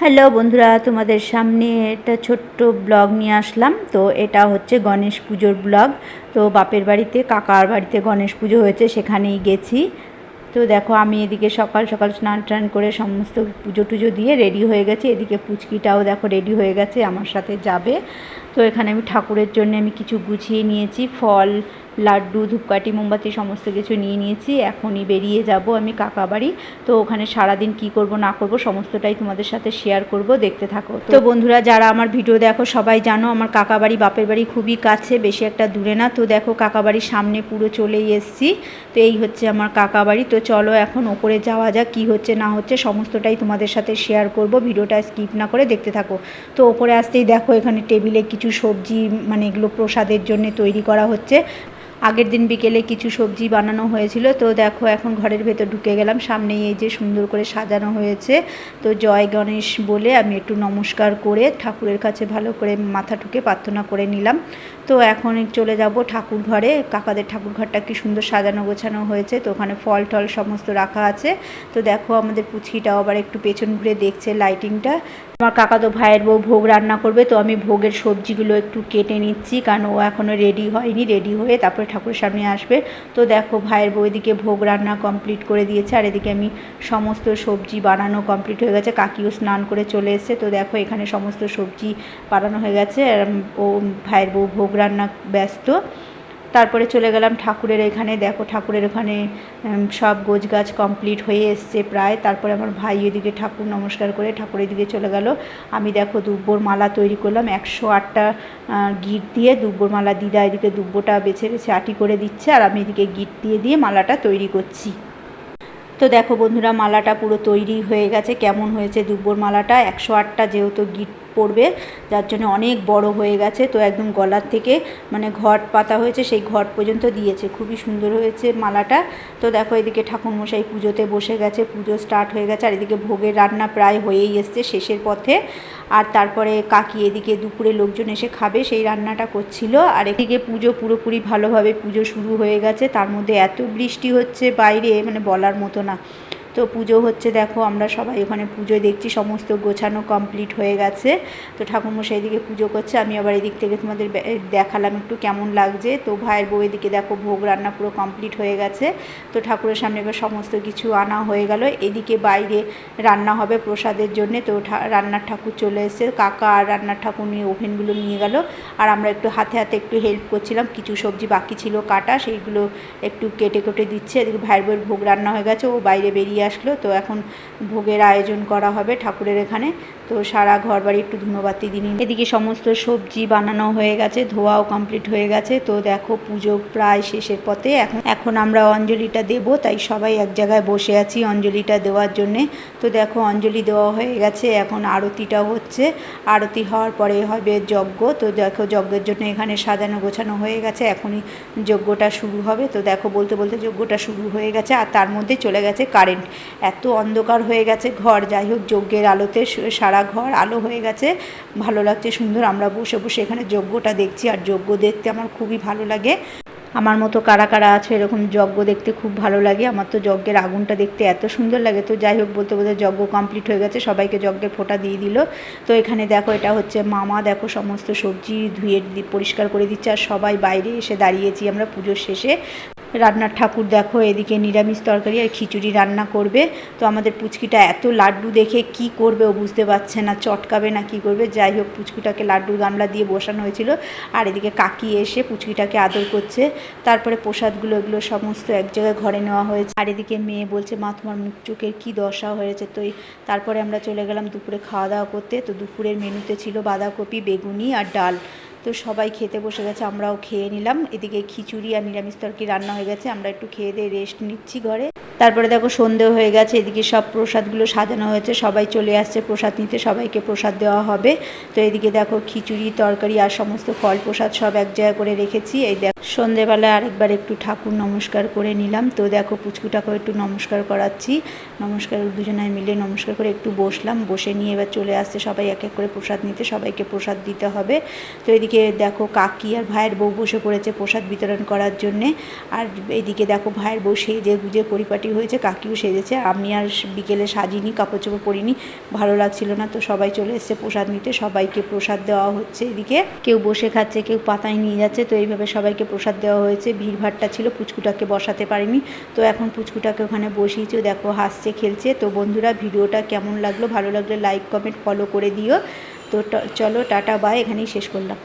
Hello বন্ধুরা, তোমাদের সামনে একটা ছোট্ট ব্লগ নিয়ে আসলাম। তো এটা হচ্ছে গণেশ পুজোর ব্লগ। তো বাপের বাড়িতে, কাকার বাড়িতে গণেশ পুজো হয়েছে, সেখানেই গেছি। তো দেখো, আমি এদিকে সকাল সকাল স্নান টান করে সমস্ত পুজো টুজো দিয়ে রেডি হয়ে গেছি। এদিকে পুচকিটাও দেখো রেডি হয়ে গেছে, আমার সাথে যাবে। তো এখানে আমি ঠাকুরের জন্য আমি কিছু গুছিয়ে নিয়েছি, ফল, লাড্ডু, ধূপকাঠি, মোমবাতি সমস্ত কিছু নিয়ে নিয়েছি। এখনই বেরিয়ে যাব আমি কাকা বাড়ি। তো ওখানে সারাদিন কি করব না করব সমস্তটাই তোমাদের সাথে শেয়ার করব, দেখতে থাকো। তো বন্ধুরা, যারা আমার ভিডিও দেখো সবাই জানো আমার কাকা বাড়ি বাপের বাড়ি খুবই কাছে, বেশি একটা দূরে না। তো দেখো, কাকা বাড়ির সামনে পুরো চলেই এসেছি। তো এই হচ্ছে আমার কাকা বাড়ি। তো চলো এখন ওপরে যাওয়া যাক, কী হচ্ছে না হচ্ছে সমস্তটাই তোমাদের সাথে শেয়ার করব, ভিডিওটা স্কিপ না করে দেখতে থাকো। তো ওপরে আসতেই দেখো এখানে টেবিলে কিছু সবজি, মানে এগুলো প্রসাদের জন্য তৈরি করা হচ্ছে। আগের দিন বিকেলে কিছু সবজি বানানো হয়েছিল। তো দেখো এখন ঘরের ভেতর ঢুকে গেলাম, সামনেই এই যে সুন্দর করে সাজানো হয়েছে। তো জয় গণেশ বলে আমি একটু নমস্কার করে ঠাকুরের কাছে ভালো করে মাথা ঠুকে প্রার্থনা করে নিলাম। তো এখন চলে যাব ঠাকুর ঘরে। কাকাদের ঠাকুর ঘরটা কি সুন্দর সাজানো গোছানো হয়েছে। তো ওখানে ফল টল সমস্ত রাখা আছে। তো দেখো আমাদের পুচকিটাও আবার একটু পেছন ঘুরে দেখছে লাইটিংটা। আমার কাকাতো ভাইয়ের বউ ভোগ রান্না করবে, তো আমি ভোগের সবজিগুলো একটু কেটে নিচ্ছি, কারণ ও এখনও রেডি হয়নি। রেডি হয়ে তারপরে ঠাকুরের সামনে আসবে। তো দেখো ভাইয়ের বউ এদিকে ভোগ রান্না কমপ্লিট করে দিয়েছে, আর এদিকে আমি সমস্ত সবজি বানানো কমপ্লিট হয়ে গেছে। কাকিও স্নান করে চলে এসছে। তো দেখো এখানে সমস্ত সবজি বানানো হয়ে গেছে, আর ও ভাইয়ের বউ ভোগ রান্না ব্যস্ত। তারপরে চলে গেলাম ঠাকুরের এখানে। দেখো ঠাকুরের ওখানে সব গোছগাছ কমপ্লিট হয়ে এসছে প্রায়। তারপরে আমার ভাই এদিকে ঠাকুর নমস্কার করে ঠাকুরের দিকে চলে গেল। আমি দেখো দুব্বর মালা তৈরি করলাম 108টা গিট দিয়ে দুব্বর মালা। দিদা এদিকে দুব্বটা বেছে বেছে আটি করে দিচ্ছে, আর আমি এদিকে গিট দিয়ে দিয়ে মালাটা তৈরি করছি। তো দেখো বন্ধুরা, মালাটা পুরো তৈরি হয়ে গেছে। কেমন হয়েছে দুব্বর মালাটা? 108টা যেহেতু গিট পড়বে, যার জন্য অনেক বড় হয়ে গেছে। তো একদম গলার থেকে মানে ঘট পাতা হয়েছে, সেই ঘট পর্যন্ত দিয়েছে। খুবই সুন্দর হয়েছে মালাটা। তো দেখো এদিকে ঠাকুরমশাই পুজোতে বসে গেছে, পুজো স্টার্ট হয়ে গেছে। আর এদিকে ভোগের রান্না প্রায় হয়েই এসছে, শেষের পথে। আর তারপরে কাকি এদিকে দুপুরে লোকজন এসে খাবে, সেই রান্নাটা করছিল। আর এদিকে পুজো পুরোপুরি ভালোভাবে পুজো শুরু হয়ে গেছে। তার মধ্যে এত বৃষ্টি হচ্ছে বাইরে, মানে বলার মতো না। তো পুজো হচ্ছে, দেখো আমরা সবাই ওখানে পুজো দেখছি। সমস্ত গোছানো কমপ্লিট হয়ে গেছে। তো ঠাকুরমশাই এদিকে পুজো করছে, আমি আবার এদিক থেকে তোমাদের দেখালাম একটু কেমন লাগছে। তো ভাইয়ের বউ এদিকে দেখো ভোগ রান্না পুরো কমপ্লিট হয়ে গেছে। তো ঠাকুরের সামনে এবার সমস্ত কিছু আনা হয়ে গেল। এদিকে বাইরে রান্না হবে প্রসাদের জন্যে। তো রান্নার ঠাকুর চলে এসেছে, কাকা আর রান্নার ঠাকুর নিয়ে ওভেনগুলো নিয়ে গেল। আর আমরা একটু হাতে হাতে একটু হেল্প করছিলাম, কিছু সবজি বাকি ছিল কাটা, সেইগুলো একটু কেটে কেটে দিচ্ছে। এদিকে ভাইয়ের বউয়ের ভোগ রান্না হয়ে গেছে, ও বাইরে বেরিয়ে আসলো। তো এখন ভোগের আয়োজন করা হবে ঠাকুরের এখানে। তো সারা ঘর বাড়ি একটু ধূপবাতি দিন। এদিকে সমস্ত সবজি বানানো হয়ে গেছে, ধোয়াও কমপ্লিট হয়ে গেছে। তো দেখো পুজো প্রায় শেষের পথে। এখন আমরা অঞ্জলিটা দেব, তাই সবাই এক জায়গায় বসে আছি অঞ্জলিটা দেওয়ার জন্যে। তো দেখো অঞ্জলি দেওয়া হয়ে গেছে, এখন আরতিটাও হচ্ছে। আরতি হওয়ার পরে হবে যজ্ঞ। তো দেখো যজ্ঞের জন্য এখানে সাজানো গোছানো হয়ে গেছে, এখনই যজ্ঞটা শুরু হবে। তো দেখো বলতে বলতে যজ্ঞটা শুরু হয়ে গেছে, আর তার মধ্যে চলে গেছে কারেন্ট। এত অন্ধকার হয়ে গেছে ঘর, যাই হোক যজ্ঞের আলোতে সারা ঘর আলো হয়ে গেছে, ভালো লাগছে সুন্দর। আমরা বসে বসে এখানে যজ্ঞটা দেখছি, আর যজ্ঞ দেখতে আমার খুবই ভালো লাগে। আমার মতো কারা কারা আছে এরকম যজ্ঞ দেখতে খুব ভালো লাগে? আমার তো যজ্ঞের আগুনটা দেখতে এত সুন্দর লাগে। তো যাই হোক বলতে বলতে যজ্ঞ কমপ্লিট হয়ে গেছে, সবাইকে যজ্ঞের ফোঁটা দিয়ে দিল। তো এখানে দেখো এটা হচ্ছে মামা, দেখো সমস্ত সবজি ধুয়ে পরিষ্কার করে দিচ্ছে। আর সবাই বাইরে এসে দাঁড়িয়েছি আমরা পুজোর শেষে। রান্নার ঠাকুর দেখো এদিকে নিরামিষ তরকারি আর খিচুড়ি রান্না করবে। তো আমাদের পুচকিটা এত লাড্ডু দেখে কি করবে ও বুঝতে পারছে না, চটকাবে না কি করবে। যাই হোক পুচকিটাকে লাড্ডুর গামলা দিয়ে বসানো হয়েছিল, আর এদিকে কাকি এসে পুচকিটাকে আদর করছে। তারপরে প্রসাদগুলো এগুলো সমস্ত এক জায়গায় ঘরে নেওয়া হয়েছে। আর এদিকে মেয়ে বলছে, মা তোমার মুখ চোখের কী দশা হয়েছে। তো তারপরে আমরা চলে গেলাম দুপুরে খাওয়া দাওয়া করতে। তো দুপুরের মেনুতে ছিল বাঁধাকপি, বেগুনি আর ডাল। তো সবাই খেতে বসে গেছে, আমরাও খেয়ে নিলাম। এদিকে খিচুড়ি আর নিরামিষ তরকারি রান্না হয়ে গেছে, আমরা একটু খেয়ে দিয়ে রেস্ট নিচ্ছি ঘরে। তারপরে দেখো সন্ধে হয়ে গেছে, এদিকে সব প্রসাদগুলো সাজানো হয়েছে, সবাই চলে আসছে প্রসাদ নিতে, সবাইকে প্রসাদ দেওয়া হবে। তো এদিকে দেখো খিচুড়ি তরকারি আর সমস্ত ফল প্রসাদ সব এক জায়গায় করে রেখেছি। এই দেখো সন্ধেবেলায় আরেকবার একটু ঠাকুর নমস্কার করে নিলাম। তো দেখো পুচকুটাকেও একটু নমস্কার করাচ্ছি, নমস্কার দুজনে মিলে নমস্কার করে একটু বসলাম, বসে নিয়ে এবার চলে আসছে সবাই এক এক করে প্রসাদ নিতে, সবাইকে প্রসাদ দিতে হবে। তো এদিকে দেখো কাকি আর ভাইয়ের বউ বসে পড়েছে প্রসাদ বিতরণ করার জন্যে। আর এদিকে দেখো ভাইয়ের বউ সেজে গুজে পরিপাটি হয়েছে, কাকিও সেজেছে। আমি আর বিকেলে সাজিনি, কাপড় চোপড় পরিনি, ভালো লাগছিল না। তো সবাই চলে এসছে প্রসাদ নিতে, সবাইকে প্রসাদ দেওয়া হচ্ছে। এদিকে কেউ বসে খাচ্ছে, কেউ পাতায় নিয়ে যাচ্ছে। তো এইভাবে সবাইকে প্রসাদ দেওয়া হয়েছে। ভিড়ভাড়টা ছিল, পুচকুটাকে বসাতে পারিনি। তো এখন পুচকুটাকে ওখানে বসিয়েছি, দেখো হাসছে খেলছে। তো বন্ধুরা ভিডিওটা কেমন লাগলো, ভালো লাগলে লাইক কমেন্ট ফলো করে দিও। তো চলো টাটা বাই, এখানেই শেষ করলাম।